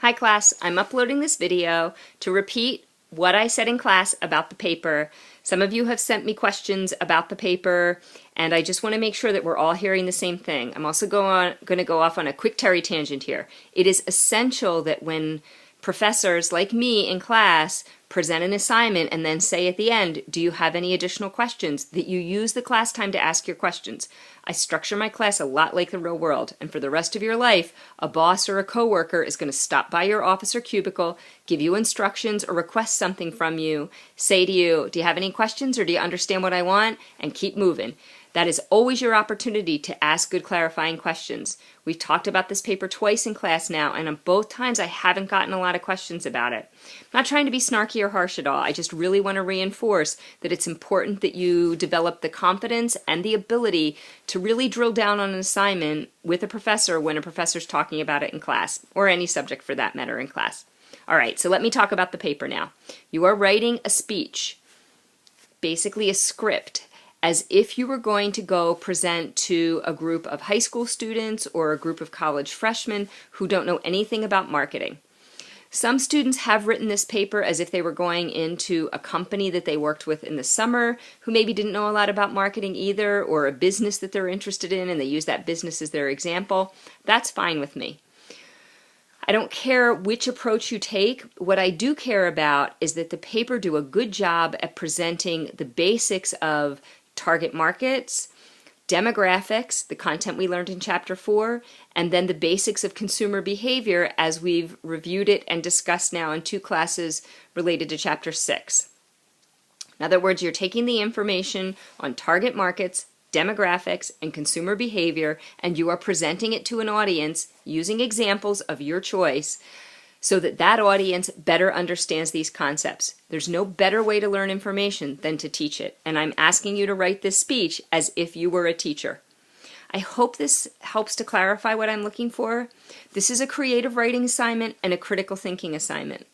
Hi class, I'm uploading this video to repeat what I said in class about the paper. Some of you have sent me questions about the paper, and I just want to make sure that we're all hearing the same thing. I'm also going to go off on a quick Terry tangent here. It is essential that when professors like me in class present an assignment and then say at the end, do you have any additional questions, that you use the class time to ask your questions. I structure my class a lot like the real world, and for the rest of your life, a boss or a coworker is going to stop by your office or cubicle, give you instructions or request something from you, say to you, do you have any questions or do you understand what I want, and keep moving. That is always your opportunity to ask good clarifying questions. We've talked about this paper twice in class now, and on both times I haven't gotten a lot of questions about it. I'm not trying to be snarky or harsh at all. I just really want to reinforce that it's important that you develop the confidence and the ability to really drill down on an assignment with a professor when a professor's talking about it in class, or any subject for that matter in class. All right, so let me talk about the paper now. You are writing a speech, basically a script, as if you were going to go present to a group of high school students or a group of college freshmen who don't know anything about marketing. Some students have written this paper as if they were going into a company that they worked with in the summer who maybe didn't know a lot about marketing either, or a business that they're interested in and they use that business as their example. That's fine with me. I don't care which approach you take. What I do care about is that the paper do a good job at presenting the basics of target markets, demographics, the content we learned in Chapter 4, and then the basics of consumer behavior as we've reviewed it and discussed now in 2 classes related to Chapter 6. In other words, you're taking the information on target markets, demographics, and consumer behavior, and you are presenting it to an audience using examples of your choice so that that audience better understands these concepts. There's no better way to learn information than to teach it, and I'm asking you to write this speech as if you were a teacher. I hope this helps to clarify what I'm looking for. This is a creative writing assignment and a critical thinking assignment.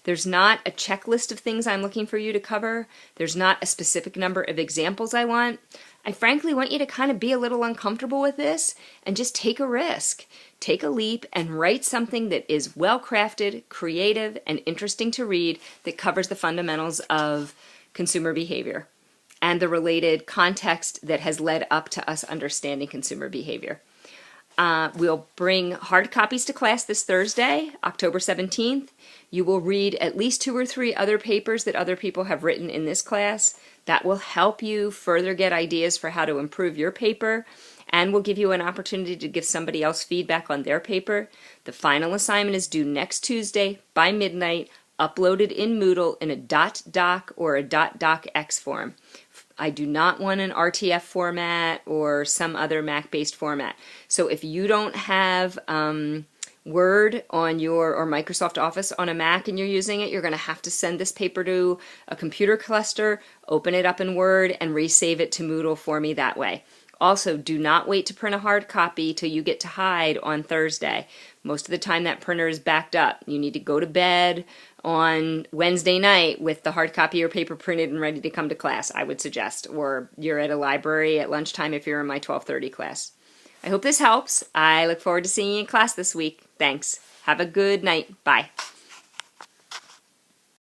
There's not a checklist of things I'm looking for you to cover. There's not a specific number of examples I want. I frankly want you to kind of be a little uncomfortable with this and just take a risk. Take a leap and write something that is well-crafted, creative, and interesting to read that covers the fundamentals of consumer behavior and the related context that has led up to us understanding consumer behavior. We'll bring hard copies to class this Thursday, October 17th. You will read at least 2 or 3 other papers that other people have written in this class. That will help you further get ideas for how to improve your paper, and will give you an opportunity to give somebody else feedback on their paper. The final assignment is due next Tuesday by midnight, uploaded in Moodle in a .doc or a .docx form. I do not want an RTF format or some other Mac-based format. So if you don't have Word on your, or Microsoft Office on a Mac and you're using it, you're going to have to send this paper to a computer cluster, open it up in Word, and resave it to Moodle for me that way. Also, do not wait to print a hard copy till you get to hide on Thursday. Most of the time that printer is backed up. You need to go to bed on Wednesday night with the hard copy of your paper printed and ready to come to class, I would suggest. Or you're at a library at lunchtime if you're in my 12:30 class. I hope this helps. I look forward to seeing you in class this week. Thanks. Have a good night. Bye.